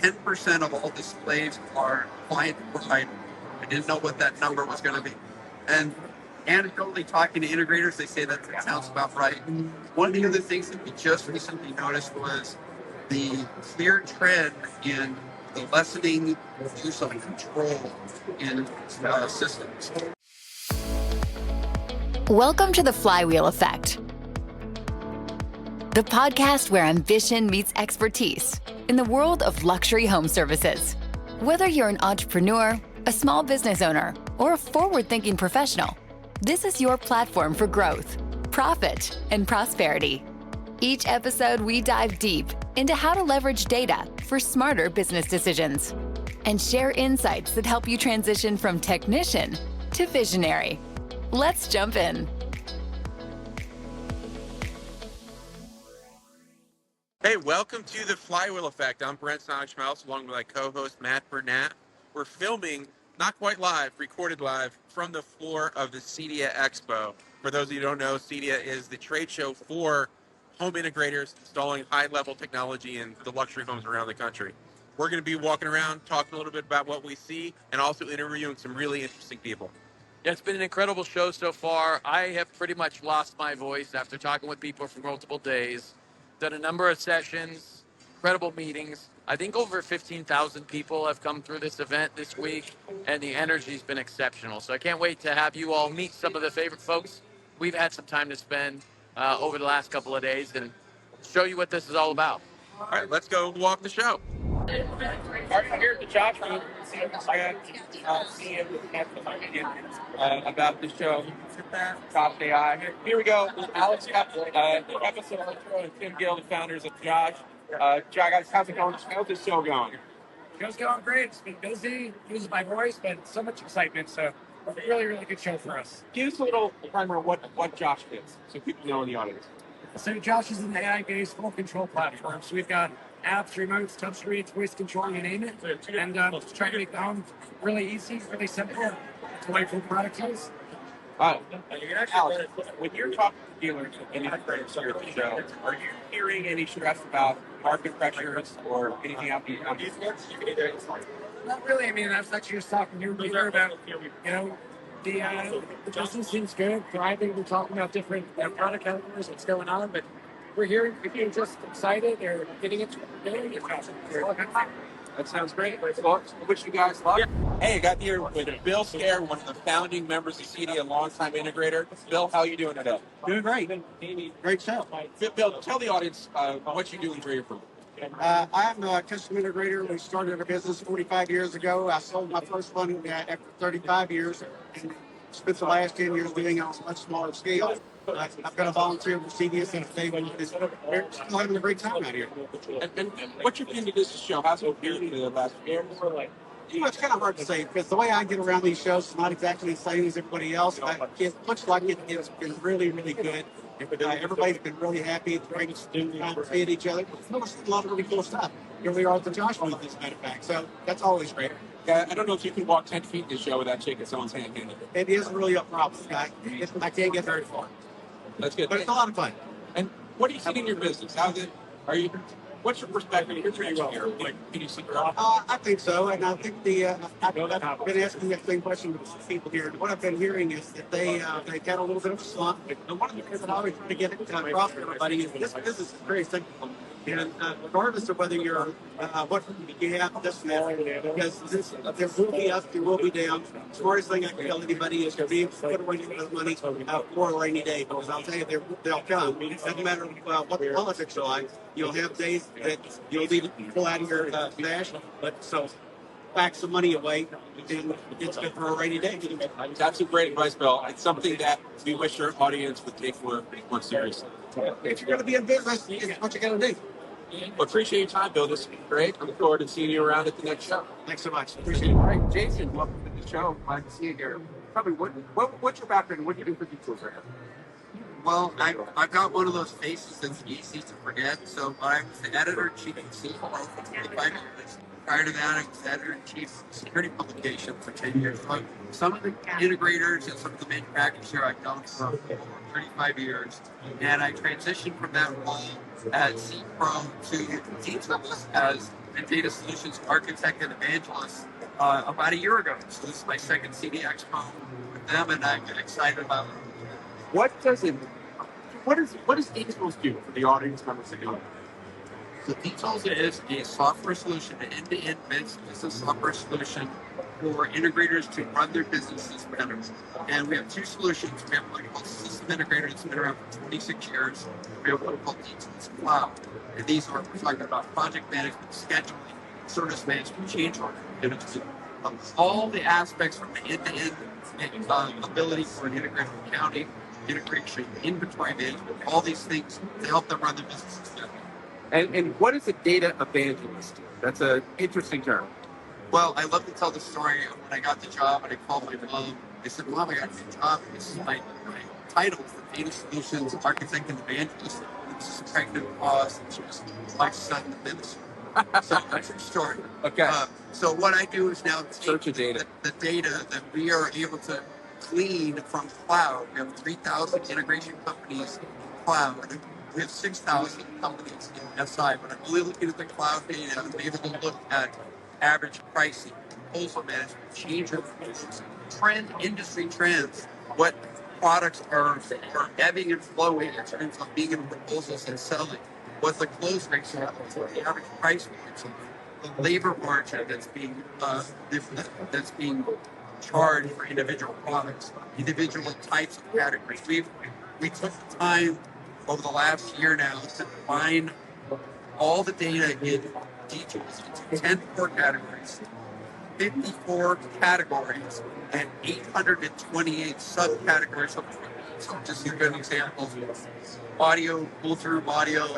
10% of all displays are client provided. I didn't know what that number was going to be. And anecdotally talking to integrators, they say that sounds about right. One of the other things that we just recently noticed was the clear trend in the lessening use of control in systems. Welcome to the Flywheel Effect, the podcast where ambition meets expertise in the world of luxury home services. Whether you're an entrepreneur, a small business owner, or a forward-thinking professional, this is your platform for growth, profit, and prosperity. Each episode, we dive deep into how to leverage data for smarter business decisions and share insights that help you transition from technician to visionary. Let's jump in. Hey, welcome to the Flywheel Effect. I'm Brent Sonnek-Schmelz, along with my co-host Matt Bernath. We're filming, not quite live, recorded live from the floor of the CEDIA Expo. For those of you who don't know, CEDIA is the trade show for home integrators installing high-level technology in the luxury homes around the country. We're going to be walking around, talking a little bit about what we see, and also interviewing some really interesting people. Yeah, it's been an incredible show so far. I have pretty much lost my voice after talking with people for multiple days. Done a number of sessions, incredible meetings. I think over 15,000 people have come through this event this week, and the energy's been exceptional. So I can't wait to have you all meet some of the favorite folks we've had some time to spend over the last couple of days and show you what this is all about. All right, let's go walk the show. All right, here at the Josh room, about the show, Josh.ai. Here we go. Alex, episode and Tim Gill, the founders of Josh. Josh, how's it going? How's this show going? Show's going great. It's been busy, losing my voice, but so much excitement. So really, really good show for us. Give us a little primer on what Josh is, so people know in the audience. So Josh is an AI-based full control platform. So we've got apps, remotes, touchscreens, voice control, you name it. And just trying to make the home really easy, really simple, delightful product use. Alex, when you're talking to dealers and integrators here at the show, are you hearing any stress about market pressures or anything out there? Not really. I mean, I was actually just talking to you before about, the business seems good, thriving. We're talking about different product categories, what's going on, but we're hearing if you're just excited or getting into it. That sounds great. Well, I wish you guys luck. Hey, I got here with Bill Skaer, one of the founding members of CEDIA, a longtime integrator. Bill, how are you doing today? Doing great. Great show. Bill, tell the audience what you do and where you're from. I'm a custom integrator. We started a business 45 years ago. I sold my first one after 35 years and spent the last 10 years doing it on a much smaller scale. I've got a volunteer for CEDIA since day one. We're still having a great time out here. And what's your opinion of this show? How's it been the last year? It's kind of hard to say because the way I get around these shows is not exactly the same as everybody else. But it looks like it's been really, really good. Everybody's been really happy. It's great to see each other. We've seen a lot of really cool stuff. Here we are at the Josh booth, as a matter of fact. So that's always great. I don't know if you can walk 10 feet in this show without shaking someone's hand. It isn't really a problem. I can't get very far. That's good. But it's a lot of fun. And what do you see in your business? What's your perspective? Here's where you are. Can you see growth? I think so, and I think I've been asking that same question to people here. What I've been hearing is that they got a little bit of a slump. And one of the things that I always try to get across to everybody is this business is very simple. And regardless of whether you're what you have this now, because there will be up, there will be down. The smartest thing I can tell anybody is to be able to put away your money for a rainy day, because I'll tell you they'll come. It doesn't matter what the politics are like. You'll have days that you'll need to pull out of your stash, but so pack some money away, and it's good for a rainy day. That's a great advice, Bill. It's something that we wish our audience would take more seriously. If you're going to be in business, it's what you got to do. Well, appreciate your time, Bill. This has been great. I look forward to seeing you around at the next show. Thanks so much. Appreciate it. All right, Jason, welcome to the show. Glad to see you here. Tell me, what's your background? What do you do for details right now? Well, I've got one of those faces that's easy to forget. So I was the editor-in-chief of CEO for 25 years. Prior to that, I was editor-in-chief of security publication for 10 years. So some of the integrators and some of the manufacturers here I've done for 35 years. And I transitioned from that role at CPro to T-Tools as and Data Solutions Architect and Evangelist about a year ago. So this is my second CEDIA Expo with them, and I'm excited about it. What does it? What does Eagles do for the audience members that go? So Details is a software solution, an end-to-end business software solution for integrators to run their businesses better. And we have two solutions. We have one called System Integrator that's been around for 26 years. We have one called Details Cloud. And these are, we're talking about project management, scheduling, service management, change order, all the aspects from the end-to-end ability for an integrator accounting, integration, inventory management, all these things to help them run their businesses better. And what is a data evangelist? That's an interesting term. Well, I love to tell the story of when I got the job and I called my mom. I said, Mom, I got a job. This is my title is the Data Solutions Architect and Evangelist. This is pregnant pause. And she was my son in the ministry. So that's your story. Okay. So what I do is now take Search of data. The data that we are able to clean from cloud. We have 3,000 integration companies in cloud. We have 6,000 companies in SI, but I'm really looking at the cloud data. I'm able to look at average pricing, proposal management, change reports, industry trends, what products are ebbing and flowing in terms of being in proposals and selling, what the close rates are, what the average price points are, the labor margin that's being charged for individual products, individual types of categories. We took the time over the last year now to define all the data in details into 10 core categories, 54 categories, and 828 subcategories of equipment. So just to give an example, audio, pull-through audio,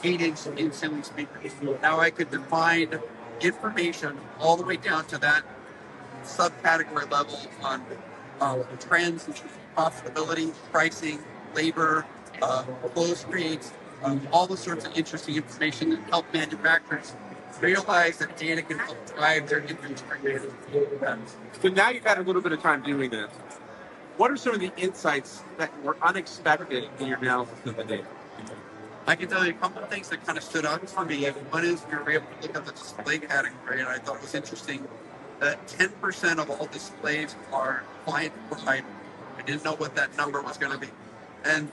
8-inch in-ceiling speakers. Now I could define information all the way down to that subcategory level on trends in terms of profitability, pricing, labor, close rates, all the sorts of interesting information that help manufacturers realize that data can help drive their inventory management. So now you've had a little bit of time doing this. What are some of the insights that were unexpected in your analysis of the data? I can tell you a couple of things that kind of stood out for me. One is we were able to look at the display category, and I thought it was interesting that 10% of all displays are client provided. I didn't know what that number was going to be. And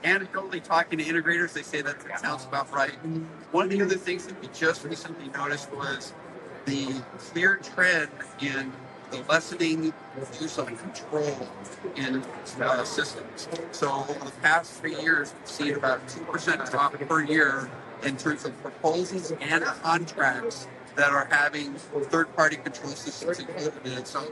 anecdotally talking to integrators, they say that sounds about right. One of the other things that we just recently noticed was the clear trend in the lessening use of control in systems. So over the past 3 years, we've seen about 2% drop per year in terms of proposals and contracts that are having third-party control systems included in it. So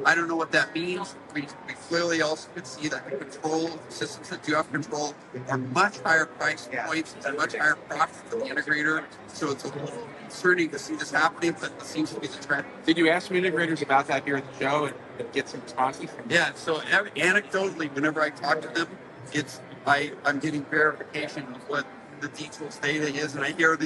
I don't know what that means. We clearly also could see that the control systems that do have control are much higher price points and much higher profit for the integrator. So it's a little concerning to see this happening, but it seems to be the trend. Did you ask some integrators about that here at the show and get some responses? Yeah, so anecdotally, whenever I talk to them, I'm getting verification of what the details data is, and I hear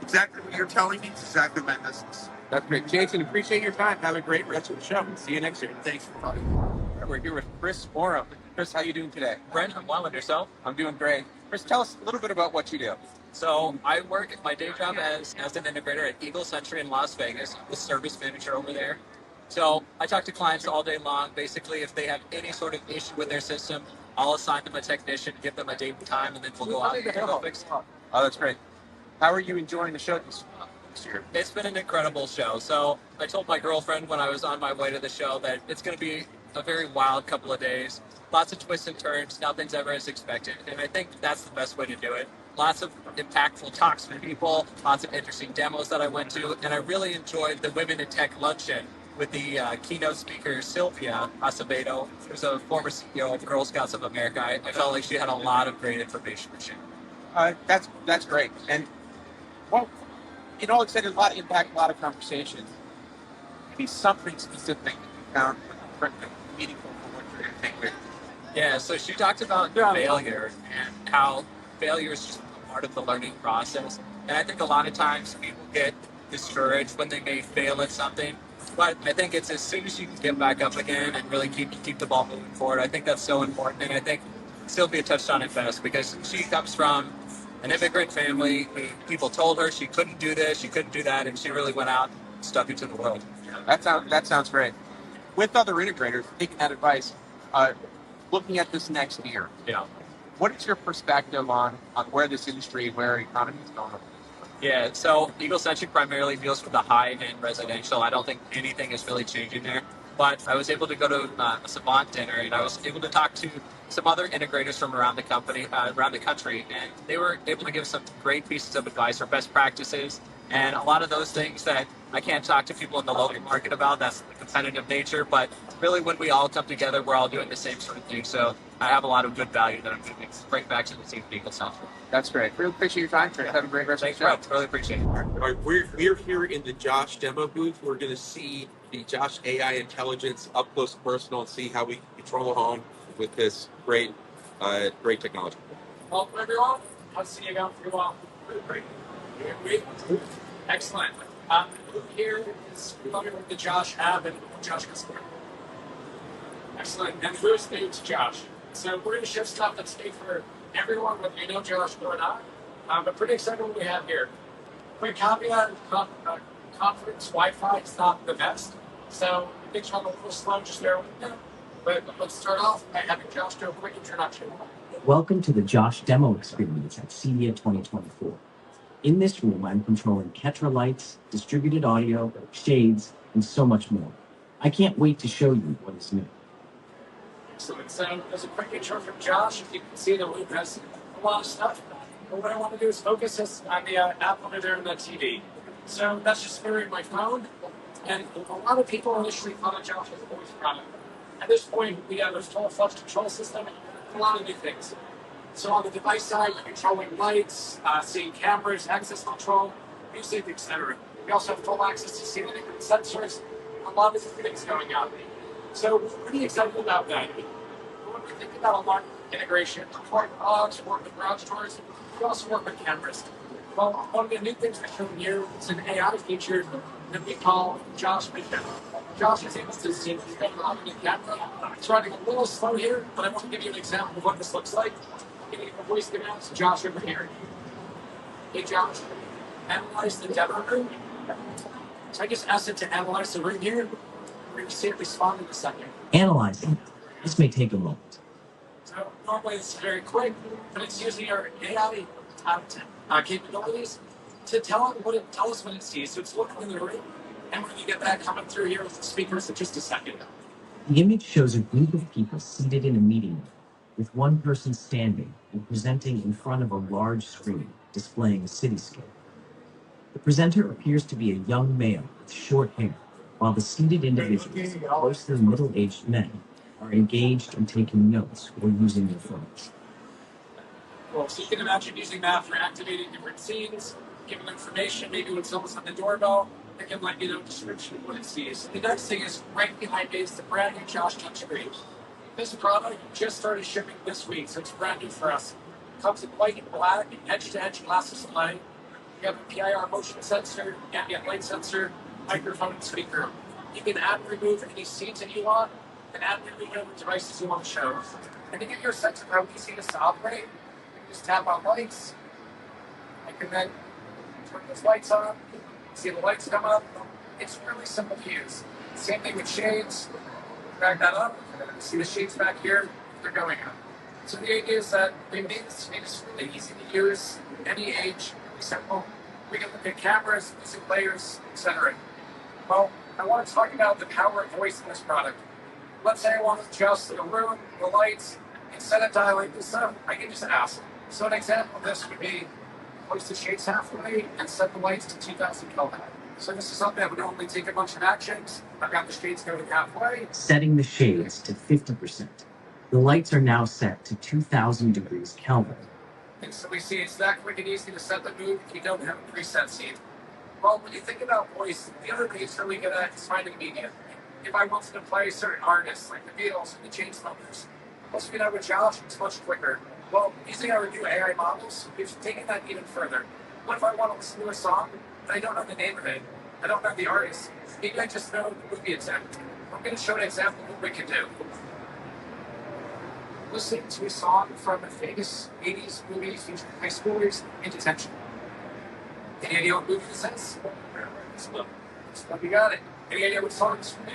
exactly what you're telling me. It's exactly my business. That's great. Jason, appreciate your time. Have a great rest of the show. See you next year. Thanks for talking. We're here with Chris Oram. Chris, how you doing today? Brent, I'm well, and yourself? I'm doing great. Chris, tell us a little bit about what you do. So I work my day job as an integrator at Eagle Sentry in Las Vegas, the service manager over there. So I talk to clients all day long. Basically, if they have any sort of issue with their system, I'll assign them a technician, give them a date and time, and then we'll go out and go fix it. Oh, that's great. How are you enjoying the show this year? It's been an incredible show. So I told my girlfriend when I was on my way to the show that it's going to be a very wild couple of days. Lots of twists and turns, nothing's ever as expected. And I think that's the best way to do it. Lots of impactful talks from people, lots of interesting demos that I went to, and I really enjoyed the Women in Tech luncheon with the keynote speaker, Sylvia Acevedo, who's a former CEO of Girl Scouts of America. I felt like she had a lot of great information to share. That's great. And well, in all extent, a lot of impact, a lot of conversation. Maybe something specific that you found meaningful for what you're going to take with. Yeah, so she talked about failure and how failure is just a part of the learning process. And I think a lot of times people get discouraged when they may fail at something. But I think it's as soon as you can get back up again and really keep the ball moving forward, I think that's so important. And I think Sylvia touched on it best because she comes from an immigrant family. People told her she couldn't do this, she couldn't do that, and she really went out and stuck it to the world. That sounds great. With other integrators, taking that advice, looking at this next year, Yeah. what is your perspective on where this industry, where economy is going? Yeah, so Eagle Sentry primarily deals with the high-end residential. I don't think anything is really changing there. But I was able to go to a Savant dinner, and I was able to talk to some other integrators from around the country, and they were able to give some great pieces of advice or best practices. And a lot of those things that I can't talk to people in the local market about, that's the competitive nature. But really, when we all come together, we're all doing the same sort of thing. So I have a lot of good value that I'm going to bring back to the team at Eagle Sentry. That's great. Really appreciate your time, Trent. Have a great rest Thanks, of the show. Brent. Really appreciate it. All right, we're here in the Josh demo booth. We're going to see the Josh.ai intelligence up close and personal and see how we control the home with this great technology. Welcome, everyone. I'll see you again for a while. Great. Excellent. Here is familiar with the Josh app and Josh Customer. Excellent. And who's new to Josh? So we're going to ship stuff that's made for everyone, whether you know Josh or not. But pretty excited what we have here. Quick caveat, conference Wi-Fi is not the best. So things run a little slow, just bear with me. But let's start off by having Josh do a quick introduction. Welcome to the Josh demo experience at CEDIA 2024. In this room, I'm controlling Ketra lights, distributed audio, shades, and so much more. I can't wait to show you what is new. Excellent. So there's a quick intro from Josh. You can see the loop has a lot of stuff. But what I want to do is focus us on the app over there on the TV. So that's just mirroring my phone. And a lot of people initially thought of Josh as a voice product. At this point, we have a full-fledged control system and a lot of new things. So on the device side, we're controlling lights, seeing cameras, access control, music, etc. We also have full access to seeing different sensors, a lot of different things going on. So we're pretty excited about that. When we think about a lot of integration, we work with logs, work with garage doors, we also work with cameras. Well, one of the new things we're showing here is an AI feature that we call Josh Vision. Josh is able to see what's going on in the camera. It's running a little slow here, but I want to give you an example of what this looks like. Giving a voice command to Josh over here. Hey Josh, analyze the demo room. So I just asked it to analyze the room here. We're going to see it respond in a second. Analyzing. This may take a moment. So normally it's very quick, but it's using our AI capabilities to tell us what it sees. So it's looking in the room, and we're going to get that coming through here with the speakers in just a second. The image shows a group of people seated in a meeting room, with one person standing and presenting in front of a large screen displaying a cityscape. The presenter appears to be a young male with short hair, while the seated individuals, mostly middle-aged men, are engaged in taking notes or using their phones. Well, so you can imagine using that for activating different scenes, giving information, maybe when someone's on the doorbell, it can let you know a description of what it sees. The next thing is right behind me is the brand new Josh touchscreen. This product just started shipping this week, so it's brand new for us. It comes in white and black, edge-to-edge glass display. You have a PIR motion sensor, ambient light sensor, microphone, and speaker. You can add and remove any scenes that you want, and add and remove whatever devices you want to show. And to give you a sense of how easy it is to operate, you can just tap on lights. I can then turn those lights on, see the lights come up. It's really simple to use. Same thing with shades. Drag that up, see the shades back here, they're going up. So the idea is that we made this really easy to use, any age, really simple. We can look at cameras, music players, etc. Well, I want to talk about the power of voice in this product. Let's say I want to adjust the room, the lights, instead of dialing this up, I can just ask. So an example of this would be voice the shades halfway and set the lights to 2000 Kelvin. So this is something that would only take a bunch of actions. I've got the shades going halfway. Setting the shades to 50%. The lights are now set to 2000 degrees Kelvin. And so we see it's that quick and easy to set the mood if you don't have a preset scene. Well, when you think about voice, the other thing it's really good at is finding media. If I wanted to play certain artists like the Beatles and the Chainsmokers, once we know with Josh, it's much quicker. Well, using our new AI models, we've taken that even further. What if I want to listen to a song and I don't know the name of it? I don't know the artist. Maybe I just know the movie it's in. I'm going to show an example of what we can do. those things we saw from a famous 80s movie featuring high schoolers in detention. Any idea what movie this is? You got it. Any idea what song it's from?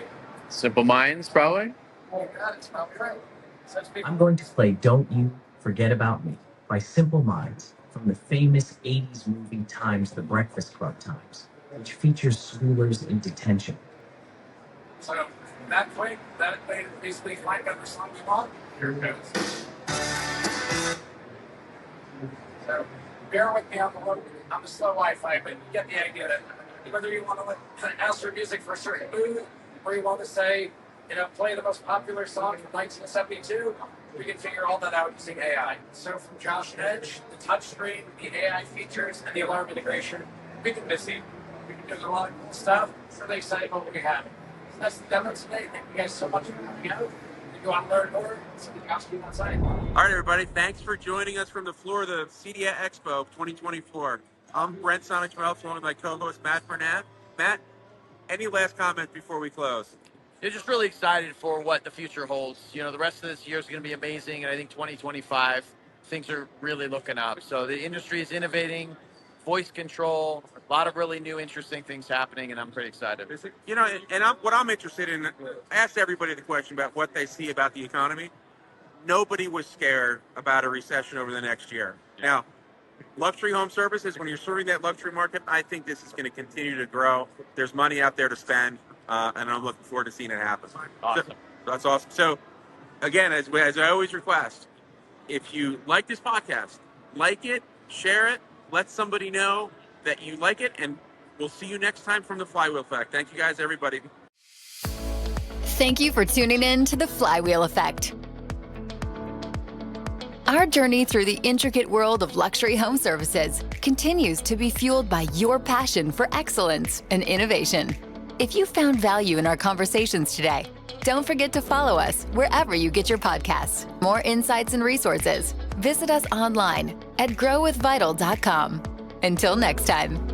Simple Minds, probably. Oh, you got it. It's probably right. I'm going to play Don't You Forget About Me by Simple Minds from the famous 80s movie Times, The Breakfast Club Times, which features schoolers in detention. So that played basically like other songs you want. Here it goes. So bear with me on the low. I'm a slow Wi-Fi, but you get the idea that whether you want to ask for music for a certain mood, or you want to say, play the most popular song from 1972, we can figure all that out using AI. So from Josh Edge, the touchscreen, the AI features, and the alarm integration, we can busy. We can do a lot of cool stuff. Really excited about what we have. So that's the demo today. Thank you guys so much for coming out. If you want to learn more, something else you outside. All right, everybody. Thanks for joining us from the floor of the CEDIA Expo 2024. I'm Brent Sonnek-Schmelz, along with my co-host Matt Bernath. Matt, any last comments before we close? You're just really excited for what the future holds. The rest of this year is going to be amazing, and I think 2025, things are really looking up. So the industry is innovating, voice control, a lot of really new, interesting things happening, and I'm pretty excited. What I'm interested in, I asked everybody the question about what they see about the economy. Nobody was scared about a recession over the next year. Now, luxury home services, when you're serving that luxury market, I think this is going to continue to grow. There's money out there to spend, and I'm looking forward to seeing it happen. Awesome. So, that's awesome. So, again, as I always request, if you like this podcast, like it, share it, let somebody know that you like it, and we'll see you next time from the Flywheel Effect. Thank you guys, everybody. Thank you for tuning in to the Flywheel Effect. Our journey through the intricate world of luxury home services continues to be fueled by your passion for excellence and innovation. If you found value in our conversations today, don't forget to follow us wherever you get your podcasts. More insights and resources. Visit us online at growwithvital.com. Until next time.